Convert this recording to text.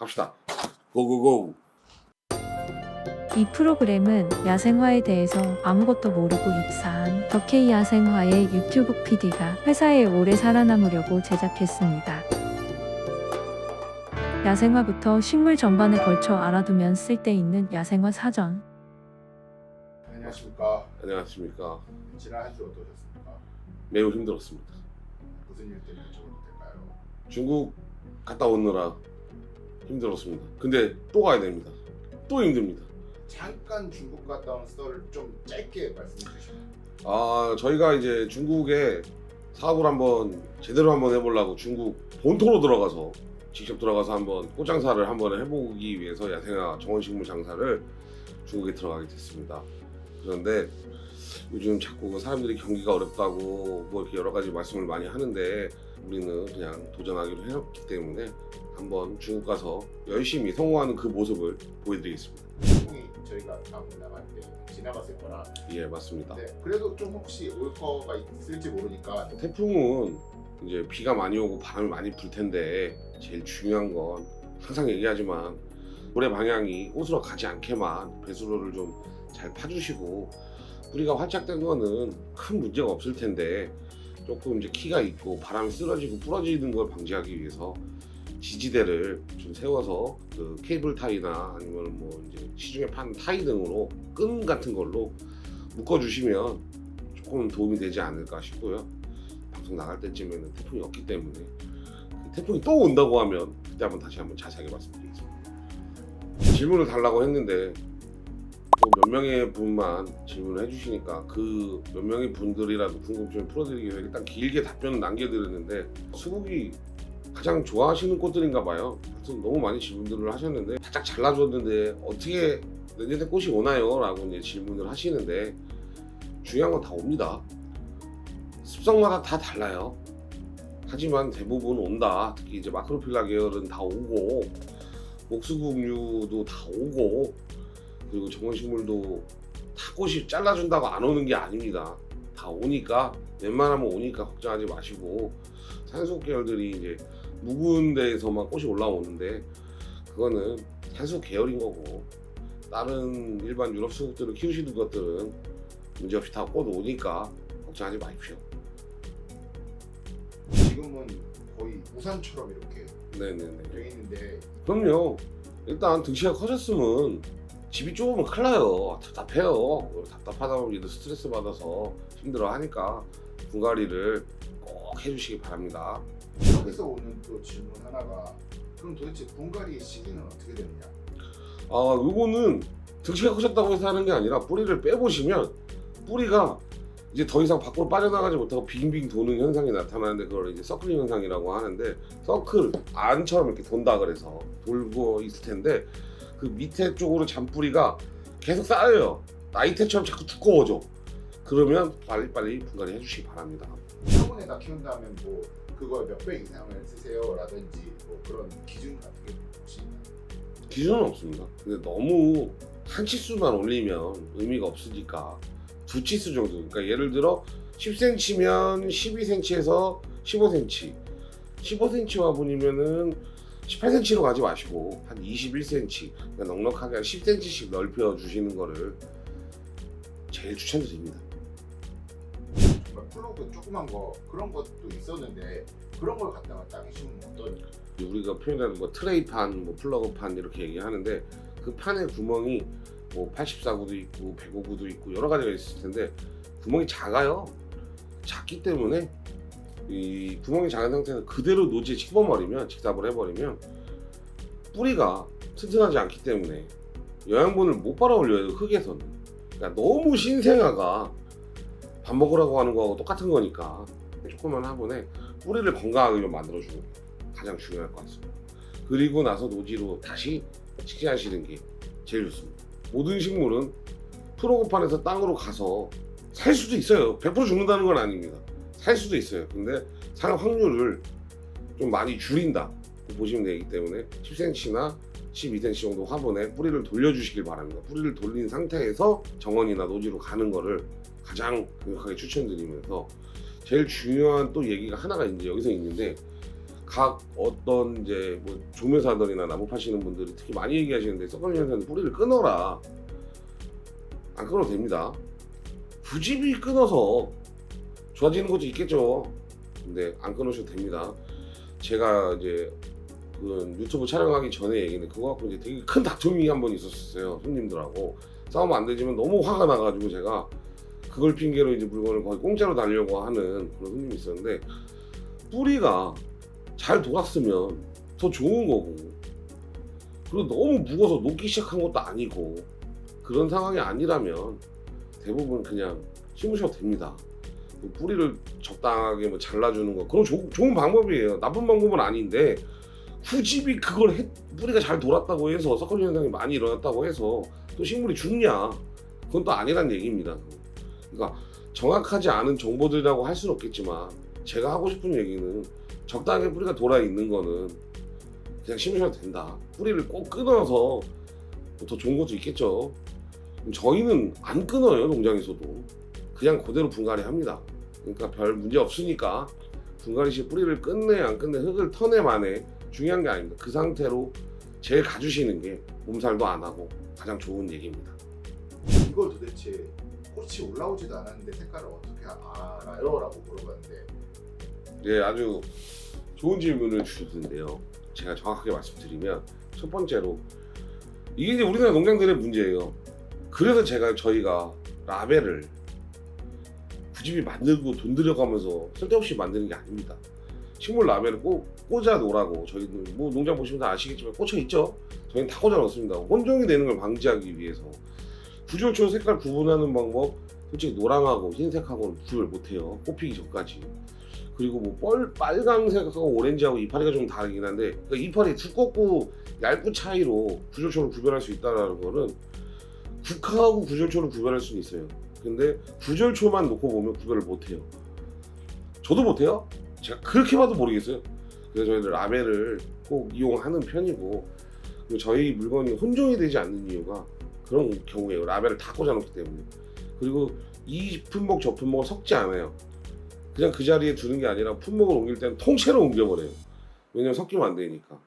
갑시다. 고고고. 이 프로그램은 야생화에 대해서 아무것도 모르고 입사한 더K 야생화의 유튜브 PD가 회사에 오래 살아남으려고 제작했습니다. 야생화부터 식물 전반에 걸쳐 알아두면 쓸데있는 야생화 사전. 안녕하십니까. 안녕하십니까. 지난 한 주 어떠셨습니까? 매우 힘들었습니다. 무슨 일 때문에 여쭤봐도 될까요? 중국 갔다 오느라 힘들었습니다. 근데 또 가야 됩니다. 또 힘듭니다. 잠깐 중국 갔다 온 썰을 좀 짧게 말씀해 주시면. 저희가 이제 중국에 사업을 한번 제대로 한번 해보려고 중국 본토로 들어가서 직접 들어가서 한번 꽃장사를 한번 해보기 위해서 야생화 정원식물 장사를 중국에 들어가게 됐습니다. 그런데 요즘 자꾸 사람들이 경기가 어렵다고 뭐 이렇게 여러 가지 말씀을 많이 하는데 우리는 그냥 도전하기로 해놨기 때문에 한번 중국 가서 열심히 성공하는 그 모습을 보여드리겠습니다. 태풍이 저희가 다음 나갈 때 지나갔을 거라. 예, 맞습니다. 네, 그래도 좀 혹시 올 거가 있을지 모르니까 태풍은 이제 비가 많이 오고 바람이 많이 불 텐데 제일 중요한 건 항상 얘기하지만 모래 방향이 옷으로 가지 않게만 배수로를 좀 잘 파주시고 뿌리가 활착된 거는 큰 문제가 없을 텐데 조금 이제 키가 있고 바람이 쓰러지고 부러지는 걸 방지하기 위해서 지지대를 좀 세워서 그 케이블 타이나 아니면 뭐 이제 시중에 파는 타이 등으로 끈 같은 걸로 묶어 주시면 조금 도움이 되지 않을까 싶고요. 방송 나갈 때쯤에는 태풍이 없기 때문에 태풍이 또 온다고 하면 그때 다시 한번 자세하게 말씀드리겠습니다. 질문을 달라고 했는데 또 몇 명의 분만 질문을 해주시니까 그 몇 명의 분들이라도 궁금증을 풀어드리기 위해서 일단 길게 답변을 남겨드렸는데 수국이 가장 좋아하시는 꽃들인가 봐요. 하여튼 너무 많이 질문들을 하셨는데 바짝 잘라줬는데 어떻게 내년에 꽃이 오나요? 라고 이제 질문을 하시는데 중요한 건 다 옵니다. 습성마다 다 달라요. 하지만 대부분 온다. 특히 이제 마크로필라 계열은 다 오고 목수국류도 다 오고 그리고 정원식물도 다 꽃이 잘라준다고 안 오는 게 아닙니다. 다 오니까 웬만하면 오니까 걱정하지 마시고 산수 계열들이 이제 묵은 데에서만 꽃이 올라오는데 그거는 산수 계열인 거고 다른 일반 유럽 수국들을 키우시는 것들은 문제없이 다 꽃 오니까 걱정하지 마십시오. 지금은 거의 우산처럼 이렇게 네네네. 돼 있는데 그럼요. 일단 등치가 커졌으면 집이 좁으면 큰일 나요. 답답해요. 답답하다 보면 얘도 스트레스 받아서 힘들어 하니까 분갈이를 꼭 해주시기 바랍니다. 여기서 오는 또 질문 하나가 그럼 도대체 분갈이 시기는 어떻게 되느냐? 요거는 등치가 커졌다고 해서 하는 게 아니라 뿌리를 빼보시면 뿌리가 이제 더 이상 밖으로 빠져나가지 못하고 빙빙 도는 현상이 나타나는데 그걸 이제 서클링 현상이라고 하는데 서클 안처럼 이렇게 돈다 그래서 돌고 있을 텐데 그 밑에 쪽으로 잔뿌리가 계속 쌓여요. 나이테처럼 자꾸 두꺼워져. 그러면 빨리빨리 분갈이 해주시기 바랍니다. 화분에다 키운다면 뭐 그거에 몇 배 이상을 쓰세요라든지 뭐 그런 기준 같은 게 혹시 있나요? 기준은 없습니다. 근데 너무 한 치수만 올리면 의미가 없으니까 두 치수 정도. 그러니까 예를 들어 10cm면 12cm에서 15cm, 15cm 화분이면은 18cm로 가지 마시고 한 21cm, 그러니까 넉넉하게 한 10cm씩 넓혀 주시는 거를 제일 추천드립니다. 정말 플러그 조그만 거 그런 것도 있었는데 그런 걸 갖다가 따기시면 어떤? 우리가 표현하는 뭐 트레이판, 뭐 플러그판 이렇게 얘기하는데 그 판의 구멍이 뭐 84구도 있고 105구도 있고 여러 가지가 있을 텐데 구멍이 작아요. 작기 때문에 이 구멍이 작은 상태에서 그대로 노지에 집어버리면 직삽을 해버리면 뿌리가 튼튼하지 않기 때문에 영양분을 못 빨아 올려요. 흙에서는. 그러니까 너무 신생아가 밥 먹으라고 하는 거하고 똑같은 거니까 조그만 화분에 뿌리를 건강하게 좀 만들어주는 게 가장 중요할 것 같습니다. 그리고 나서 노지로 다시 식재하시는 게 제일 좋습니다. 모든 식물은 프로그판에서 땅으로 가서 살 수도 있어요. 100% 죽는다는 건 아닙니다. 살 수도 있어요. 근데 살 확률을 좀 많이 줄인다 보시면 되기 때문에 10cm나 12cm 정도 화분에 뿌리를 돌려주시길 바랍니다. 뿌리를 돌린 상태에서 정원이나 노지로 가는 거를 가장 강력하게 추천드리면서 제일 중요한 또 얘기가 하나가 이제 여기서 있는데 각 어떤 이제 뭐 조매사들이나 나무 파시는 분들이 특히 많이 얘기하시는데 썩은 현상은 뿌리를 끊어라. 안 끊어도 됩니다. 굳이 끊어서 좋아지는 것도 있겠죠. 근데 안 끊으셔도 됩니다. 제가 이제 그 유튜브 촬영하기 전에 얘기는 그거 갖고 이제 되게 큰 다툼이 한 번 있었어요. 손님들하고 싸우면 안 되지만 너무 화가 나가지고 제가 그걸 핑계로 이제 물건을 거의 공짜로 달려고 하는 그런 손님이 있었는데, 뿌리가 잘 돌았으면 더 좋은 거고, 그리고 너무 묵어서 녹기 시작한 것도 아니고 그런 상황이 아니라면 대부분 그냥 심으셔도 됩니다. 뿌리를 적당하게 뭐 잘라주는 거 그건 좋은 방법이에요. 나쁜 방법은 아닌데 굳이 그걸 뿌리가 잘 돌았다고 해서 썩어지는 현상이 많이 일어났다고 해서 또 식물이 죽냐? 그건 또 아니란 얘기입니다. 그러니까 정확하지 않은 정보들이라고 할 수는 없겠지만 제가 하고 싶은 얘기는 적당하게 뿌리가 돌아 있는 거는 그냥 심으셔도 된다. 뿌리를 꼭 끊어서 더 좋은 것도 있겠죠. 저희는 안 끊어요. 농장에서도 그냥 그대로 분갈이 합니다. 그러니까 별 문제 없으니까 분갈이 시 뿌리를 끝내 안 끝내 흙을 터내 만에 중요한 게 아닙니다. 그 상태로 제일 가주시는 게 몸살도 안 하고 가장 좋은 얘기입니다. 이걸 도대체 꽃이 올라오지도 않았는데 색깔을 어떻게 알아요? 라고 물어봤는데 네, 아주 좋은 질문을 주셨는데요. 제가 정확하게 말씀드리면 첫 번째로 이게 이제 우리나라 농장들의 문제예요. 그래서 저희가 라벨을 굳이 만들고 돈 들여가면서 쓸데없이 만드는 게 아닙니다. 식물 라벨을 꼭 꽂아 놓으라고 저희는 뭐 농장 보시면 다 아시겠지만 꽂혀 있죠. 저희는 다 꽂아 놓습니다. 혼종이 되는 걸 방지하기 위해서. 구절초 색깔 구분하는 방법 솔직히 노랑하고 흰색하고는 구별 못해요. 꽃피기 전까지. 그리고 뭐 빨강색하고 오렌지하고 이파리가 좀 다르긴 한데, 그러니까 이파리 두껍고 얇고 차이로 구절초를 구별할 수 있다는 거는 국화하고 구절초를 구별할 수는 있어요. 근데 구절초만 놓고 보면 구별을 못해요. 저도 못해요. 제가 그렇게 봐도 모르겠어요. 그래서 저희는 라벨을 꼭 이용하는 편이고, 그리고 저희 물건이 혼종이 되지 않는 이유가 그런 경우에요. 라벨을 다 꽂아놓기 때문에. 그리고 이 품목 저 품목을 섞지 않아요. 그냥 그 자리에 두는 게 아니라 품목을 옮길 때는 통째로 옮겨버려요. 왜냐면 섞이면 안 되니까.